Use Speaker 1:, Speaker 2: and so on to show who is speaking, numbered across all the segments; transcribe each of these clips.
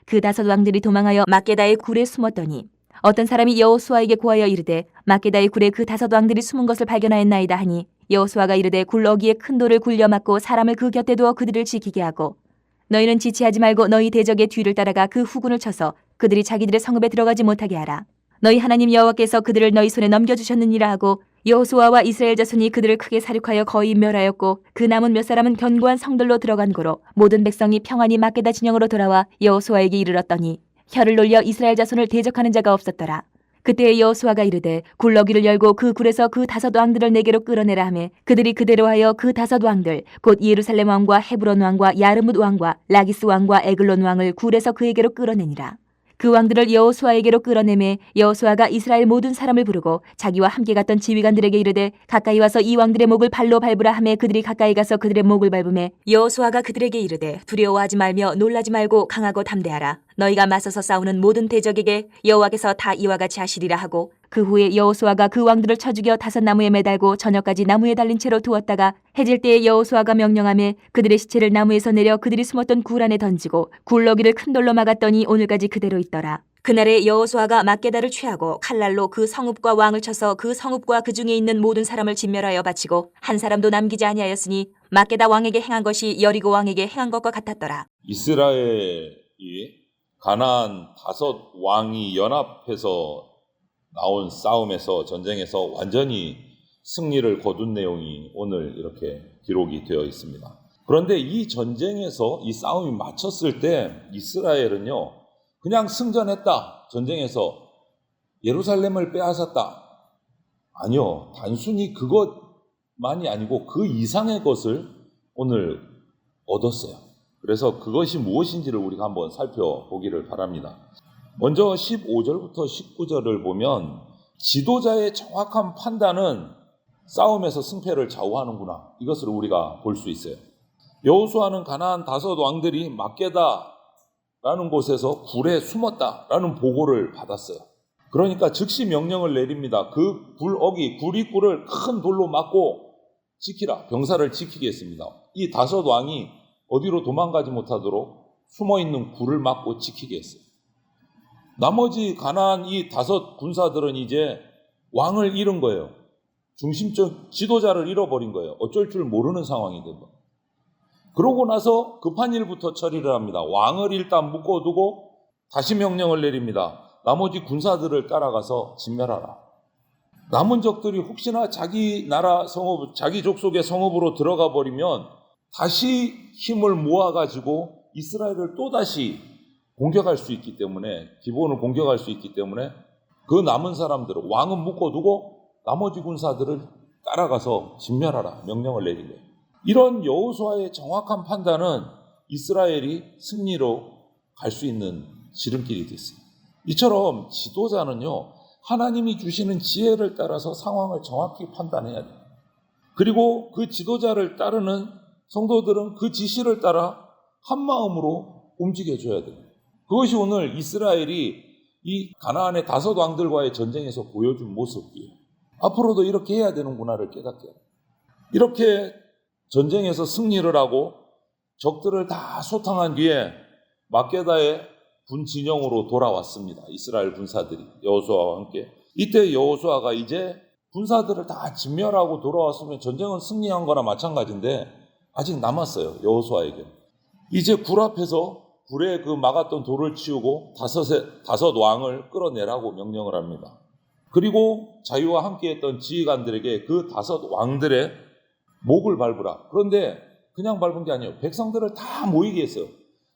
Speaker 1: 그 다섯 왕들이 도망하여 막게다의 굴에 숨었더니 어떤 사람이 여호수아에게 고하여 이르되 막게다의 굴에 그 다섯 왕들이 숨은 것을 발견하였나이다 하니 여호수아가 이르되 굴러기에 큰 돌을 굴려 막고 사람을 그 곁에 두어 그들을 지키게 하고 너희는 지체하지 말고 너희 대적의 뒤를 따라가 그 후군을 쳐서 그들이 자기들의 성읍에 들어가지 못하게 하라. 너희 하나님 여호와께서 그들을 너희 손에 넘겨주셨느니라 하고 여호수아와 이스라엘 자손이 그들을 크게 사륙하여 거의 멸하였고 그 남은 몇 사람은 견고한 성들로 들어간 고로 모든 백성이 평안히 막게다 진영으로 돌아와 여호수아에게 이르렀더니 혀를 놀려 이스라엘 자손을 대적하는 자가 없었더라. 그때 여호수아가 이르되 굴러기를 열고 그 굴에서 그 다섯 왕들을 내게로 끌어내라 하매 그들이 그대로 하여 그 다섯 왕들 곧 예루살렘 왕과 헤브론 왕과 야르뭇 왕과 라기스 왕과 에글론 왕을 굴에서 그에게로 끌어내니라. 그 왕들을 여호수아에게로 끌어내매 여호수아가 이스라엘 모든 사람을 부르고 자기와 함께 갔던 지휘관들에게 이르되 가까이 와서 이 왕들의 목을 발로 밟으라 하매 그들이 가까이 가서 그들의 목을 밟으매 여호수아가 그들에게 이르되 두려워하지 말며 놀라지 말고 강하고 담대하라. 너희가 맞서서 싸우는 모든 대적에게 여호와께서 다 이와 같이 하시리라 하고 그 후에 여호수아가 그 왕들을 쳐 죽여 다섯 나무에 매달고 저녁까지 나무에 달린 채로 두었다가 해질 때에 여호수아가 명령하매 그들의 시체를 나무에서 내려 그들이 숨었던 굴 안에 던지고 굴러기를 큰 돌로 막았더니 오늘까지 그대로 있더라. 그날에 여호수아가 막게다를 취하고 칼날로 그 성읍과 왕을 쳐서 그 성읍과 그 중에 있는 모든 사람을 진멸하여 바치고 한 사람도 남기지 아니하였으니 막게다 왕에게 행한 것이 여리고 왕에게 행한 것과 같았더라.
Speaker 2: 이스라엘이 가나안 다섯 왕이 연합해서 나온 싸움에서 전쟁에서 완전히 승리를 거둔 내용이 오늘 이렇게 기록이 되어 있습니다. 그런데 이 전쟁에서 이 싸움이 마쳤을 때 이스라엘은요 그냥 승전했다, 전쟁에서 예루살렘을 빼앗았다, 아니요, 단순히 그것만이 아니고 그 이상의 것을 오늘 얻었어요. 그래서 그것이 무엇인지를 우리가 한번 살펴보기를 바랍니다. 먼저 15절부터 19절을 보면 지도자의 정확한 판단은 싸움에서 승패를 좌우하는구나, 이것을 우리가 볼 수 있어요. 여호수아는 가나안 다섯 왕들이 막게다라는 곳에서 굴에 숨었다라는 보고를 받았어요. 그러니까 즉시 명령을 내립니다. 그 굴 입구를 큰 돌로 막고 지키라, 병사를 지키게 했습니다. 이 다섯 왕이 어디로 도망가지 못하도록 숨어있는 굴을 막고 지키게 했어요. 나머지 가나안 이 다섯 군사들은 이제 왕을 잃은 거예요. 중심적 지도자를 잃어버린 거예요. 어쩔 줄 모르는 상황이 된 거예요. 그러고 나서 급한 일부터 처리를 합니다. 왕을 일단 묶어두고 다시 명령을 내립니다. 나머지 군사들을 따라가서 진멸하라. 남은 적들이 혹시나 자기 나라 성읍, 자기 족속의 성읍으로 들어가 버리면 다시 힘을 모아가지고 이스라엘을 또다시 공격할 수 있기 때문에, 기본을 공격할 수 있기 때문에 그 남은 사람들을 왕은 묶어두고 나머지 군사들을 따라가서 진멸하라 명령을 내린 거예요. 이런 여호수아의 정확한 판단은 이스라엘이 승리로 갈 수 있는 지름길이 됐어요. 이처럼 지도자는요, 하나님이 주시는 지혜를 따라서 상황을 정확히 판단해야 돼요. 그리고 그 지도자를 따르는 성도들은 그 지시를 따라 한 마음으로 움직여줘야 돼요. 그것이 오늘 이스라엘이 이 가나안의 다섯 왕들과의 전쟁에서 보여준 모습이에요. 앞으로도 이렇게 해야 되는구나를 깨닫게 해요. 이렇게 전쟁에서 승리를 하고 적들을 다 소탕한 뒤에 막게다의 군 진영으로 돌아왔습니다. 이스라엘 군사들이 여호수아와 함께. 이때 여호수아가 이제 군사들을 다 진멸하고 돌아왔으면 전쟁은 승리한 거나 마찬가지인데 아직 남았어요. 여호수아에게. 이제 굴 앞에서 굴에 그 막았던 돌을 치우고 다섯 왕을 끌어내라고 명령을 합니다. 그리고 자기와 함께했던 지휘관들에게 그 다섯 왕들의 목을 밟으라. 그런데 그냥 밟은 게 아니에요. 백성들을 다 모이게 했어요.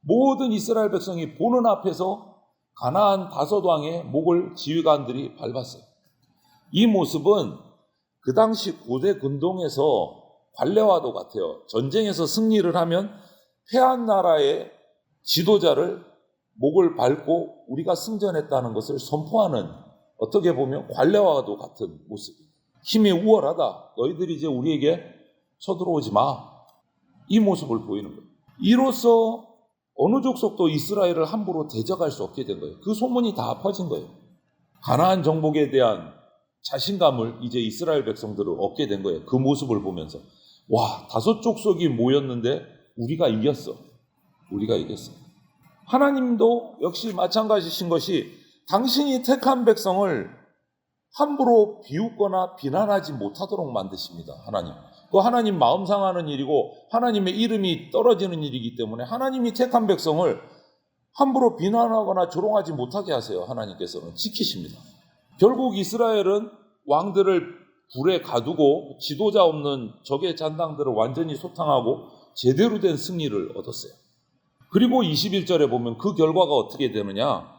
Speaker 2: 모든 이스라엘 백성이 보는 앞에서 가나안 다섯 왕의 목을 지휘관들이 밟았어요. 이 모습은 그 당시 고대 근동에서 관례와도 같아요. 전쟁에서 승리를 하면 패한 나라의 지도자를 목을 밟고 우리가 승전했다는 것을 선포하는, 어떻게 보면 관례와도 같은 모습이에요. 힘이 우월하다, 너희들이 이제 우리에게 쳐들어오지 마, 이 모습을 보이는 거예요. 이로써 어느 족속도 이스라엘을 함부로 대적할 수 없게 된 거예요. 그 소문이 다 퍼진 거예요. 가나안 정복에 대한 자신감을 이제 이스라엘 백성들을 얻게 된 거예요. 그 모습을 보면서 와, 다섯 족속이 모였는데 우리가 이겼어. 하나님도 역시 마찬가지신 것이 당신이 택한 백성을 함부로 비웃거나 비난하지 못하도록 만드십니다. 하나님. 그 하나님 마음 상하는 일이고 하나님의 이름이 떨어지는 일이기 때문에 하나님이 택한 백성을 함부로 비난하거나 조롱하지 못하게 하세요. 하나님께서는 지키십니다. 결국 이스라엘은 왕들을 불에 가두고 지도자 없는 적의 잔당들을 완전히 소탕하고 제대로 된 승리를 얻었어요. 그리고 21절에 보면 그 결과가 어떻게 되느냐?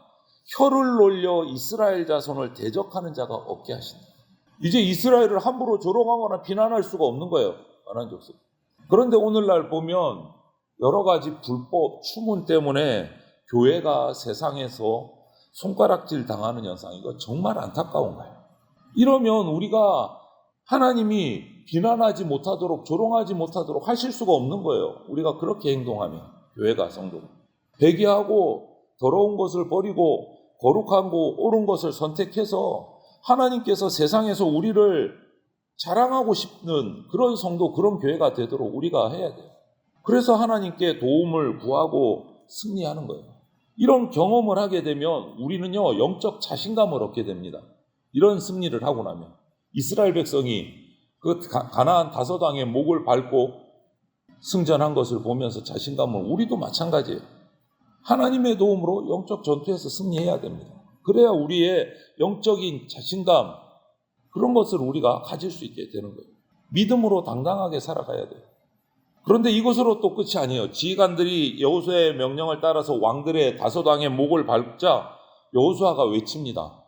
Speaker 2: 혀를 놀려 이스라엘 자손을 대적하는 자가 없게 하신다. 이제 이스라엘을 함부로 조롱하거나 비난할 수가 없는 거예요. 가나안 족속. 그런데 오늘날 보면 여러 가지 불법 추문 때문에 교회가 세상에서 손가락질 당하는 현상, 이거 정말 안타까운 거예요. 이러면 우리가 하나님이 비난하지 못하도록 조롱하지 못하도록 하실 수가 없는 거예요. 우리가 그렇게 행동하면 교회가 성도가 배기하고 더러운 것을 버리고 거룩한 거 옳은 것을 선택해서 하나님께서 세상에서 우리를 자랑하고 싶는 그런 성도, 그런 교회가 되도록 우리가 해야 돼요. 그래서 하나님께 도움을 구하고 승리하는 거예요. 이런 경험을 하게 되면 우리는요, 영적 자신감을 얻게 됩니다. 이런 승리를 하고 나면 이스라엘 백성이 그 가나안 다섯 왕의 목을 밟고 승전한 것을 보면서 자신감을, 우리도 마찬가지예요. 하나님의 도움으로 영적 전투에서 승리해야 됩니다. 그래야 우리의 영적인 자신감, 그런 것을 우리가 가질 수 있게 되는 거예요. 믿음으로 당당하게 살아가야 돼요. 그런데 이것으로 또 끝이 아니에요. 지휘관들이 여호수아의 명령을 따라서 왕들의 다섯 왕의 목을 밟자 여호수아가 외칩니다.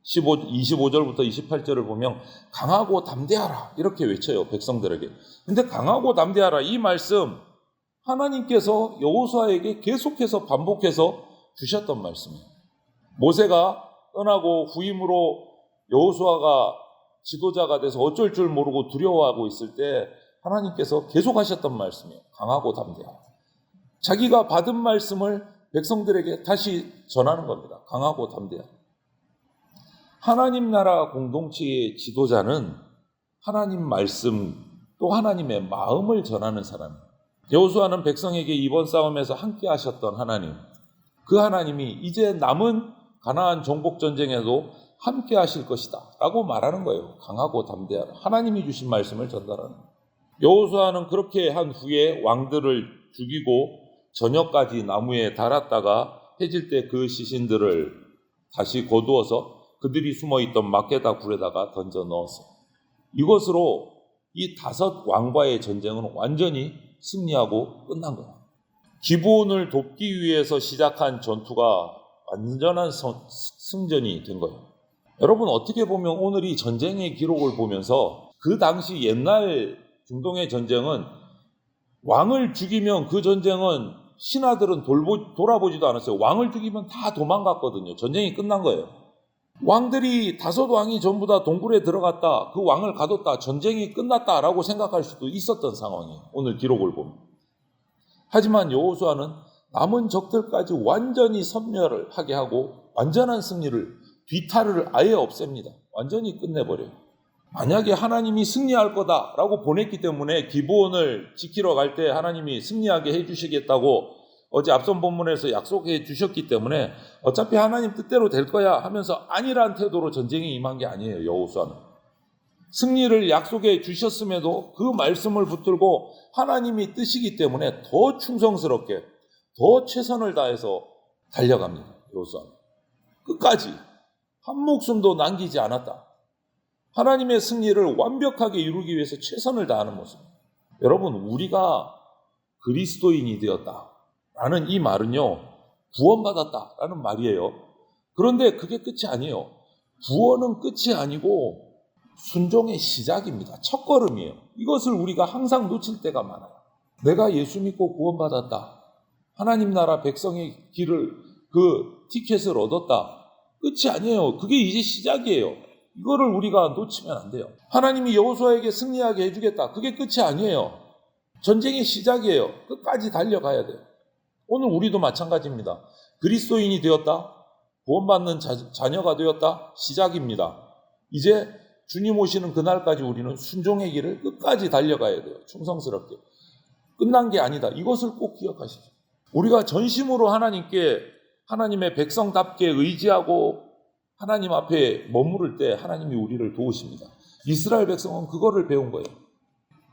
Speaker 2: 25절부터 28절을 보면 강하고 담대하라 이렇게 외쳐요, 백성들에게. 근데 강하고 담대하라 이 말씀 하나님께서 여호수아에게 계속해서 반복해서 주셨던 말씀이에요. 모세가 떠나고 후임으로 여호수아가 지도자가 돼서 어쩔 줄 모르고 두려워하고 있을 때 하나님께서 계속 하셨던 말씀이에요. 강하고 담대하라. 자기가 받은 말씀을 백성들에게 다시 전하는 겁니다. 강하고 담대하라. 하나님 나라 공동체의 지도자는 하나님 말씀 또 하나님의 마음을 전하는 사람이에요. 여호수아는 백성에게 이번 싸움에서 함께 하셨던 하나님, 그 하나님이 이제 남은 가나안 정복 전쟁에도 함께 하실 것이다 라고 말하는 거예요. 강하고 담대하라. 하나님이 주신 말씀을 전달하는 거예요. 여호수아는 그렇게 한 후에 왕들을 죽이고 저녁까지 나무에 달았다가 해질 때 그 시신들을 다시 거두어서 그들이 숨어있던 마게다 굴에다가 던져 넣었어요. 이것으로 이 다섯 왕과의 전쟁은 완전히 승리하고 끝난 거예요. 기브온을 돕기 위해서 시작한 전투가 완전한 승전이 된 거예요. 여러분, 어떻게 보면 오늘 이 전쟁의 기록을 보면서 그 당시 옛날 중동의 전쟁은 왕을 죽이면 그 전쟁은 신하들은 돌아보지도 않았어요. 왕을 죽이면 다 도망갔거든요. 전쟁이 끝난 거예요. 왕들이 다섯 왕이 전부 다 동굴에 들어갔다, 그 왕을 가뒀다, 전쟁이 끝났다라고 생각할 수도 있었던 상황이에요. 오늘 기록을 보면. 하지만 여호수아는 남은 적들까지 완전히 섬멸하게 하고 완전한 승리를, 뒤탈을 아예 없앱니다. 완전히 끝내버려요. 만약에 하나님이 승리할 거다라고 보냈기 때문에 기브온을 지키러 갈 때 하나님이 승리하게 해주시겠다고 어제 앞선 본문에서 약속해 주셨기 때문에 어차피 하나님 뜻대로 될 거야 하면서 안일한 태도로 전쟁에 임한 게 아니에요. 여호수아는 승리를 약속해 주셨음에도 그 말씀을 붙들고 하나님이 뜻이기 때문에 더 충성스럽게 더 최선을 다해서 달려갑니다. 여호수아는 끝까지 한 목숨도 남기지 않았다. 하나님의 승리를 완벽하게 이루기 위해서 최선을 다하는 모습. 여러분, 우리가 그리스도인이 되었다라는 이 말은요, 구원받았다라는 말이에요. 그런데 그게 끝이 아니에요. 구원은 끝이 아니고 순종의 시작입니다. 첫걸음이에요. 이것을 우리가 항상 놓칠 때가 많아요. 내가 예수 믿고 구원받았다. 하나님 나라 백성의 길을, 그 티켓을 얻었다. 끝이 아니에요. 그게 이제 시작이에요. 이거를 우리가 놓치면 안 돼요. 하나님이 여호수아에게 승리하게 해주겠다. 그게 끝이 아니에요. 전쟁의 시작이에요. 끝까지 달려가야 돼요. 오늘 우리도 마찬가지입니다. 그리스도인이 되었다. 구원받는 자녀가 되었다. 시작입니다. 이제 주님 오시는 그날까지 우리는 순종의 길을 끝까지 달려가야 돼요. 충성스럽게. 끝난 게 아니다. 이것을 꼭 기억하시죠. 우리가 전심으로 하나님의 백성답게 의지하고 하나님 앞에 머무를 때 하나님이 우리를 도우십니다. 이스라엘 백성은 그거를 배운 거예요.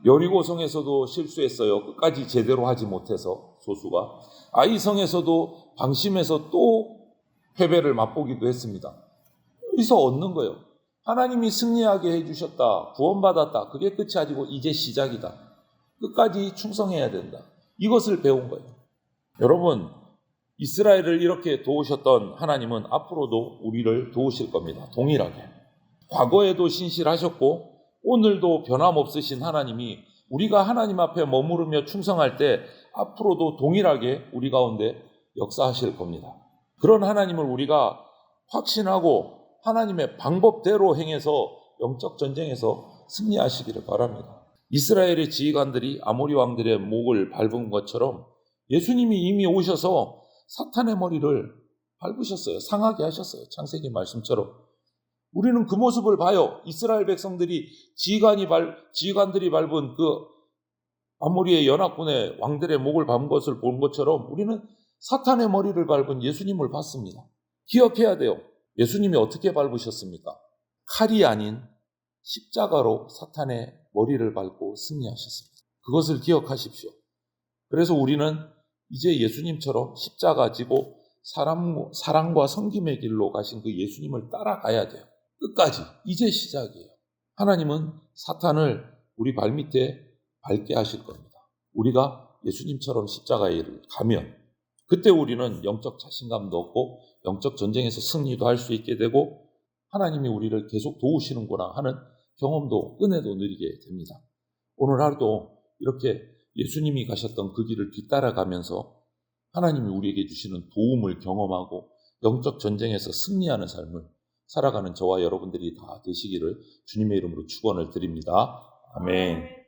Speaker 2: 여리고성에서도 실수했어요. 끝까지 제대로 하지 못해서 소수가. 아이성에서도 방심해서 또 패배를 맛보기도 했습니다. 여기서 얻는 거예요. 하나님이 승리하게 해주셨다. 구원받았다. 그게 끝이 아니고 이제 시작이다. 끝까지 충성해야 된다. 이것을 배운 거예요. 여러분, 이스라엘을 이렇게 도우셨던 하나님은 앞으로도 우리를 도우실 겁니다. 동일하게. 과거에도 신실하셨고 오늘도 변함없으신 하나님이 우리가 하나님 앞에 머무르며 충성할 때 앞으로도 동일하게 우리 가운데 역사하실 겁니다. 그런 하나님을 우리가 확신하고 하나님의 방법대로 행해서 영적 전쟁에서 승리하시기를 바랍니다. 이스라엘의 지휘관들이 아모리 왕들의 목을 밟은 것처럼 예수님이 이미 오셔서 사탄의 머리를 밟으셨어요. 상하게 하셨어요. 창세기 말씀처럼. 우리는 그 모습을 봐요. 이스라엘 백성들이 지휘관들이 밟은 그 아모리의 연합군의 왕들의 목을 밟은 것을 본 것처럼 우리는 사탄의 머리를 밟은 예수님을 봤습니다. 기억해야 돼요. 예수님이 어떻게 밟으셨습니까? 칼이 아닌 십자가로 사탄의 머리를 밟고 승리하셨습니다. 그것을 기억하십시오. 그래서 우리는 이제 예수님처럼 십자가 지고 사랑과 섬김의 길로 가신 그 예수님을 따라가야 돼요. 끝까지. 이제 시작이에요. 하나님은 사탄을 우리 발밑에 밟게 하실 겁니다. 우리가 예수님처럼 십자가에 가면 그때 우리는 영적 자신감도 얻고 영적 전쟁에서 승리도 할 수 있게 되고 하나님이 우리를 계속 도우시는구나 하는 경험도 은혜도 누리게 됩니다. 오늘 하루도 이렇게 예수님이 가셨던 그 길을 뒤따라가면서 하나님이 우리에게 주시는 도움을 경험하고 영적 전쟁에서 승리하는 삶을 살아가는 저와 여러분들이 다 되시기를 주님의 이름으로 축원을 드립니다. 아멘.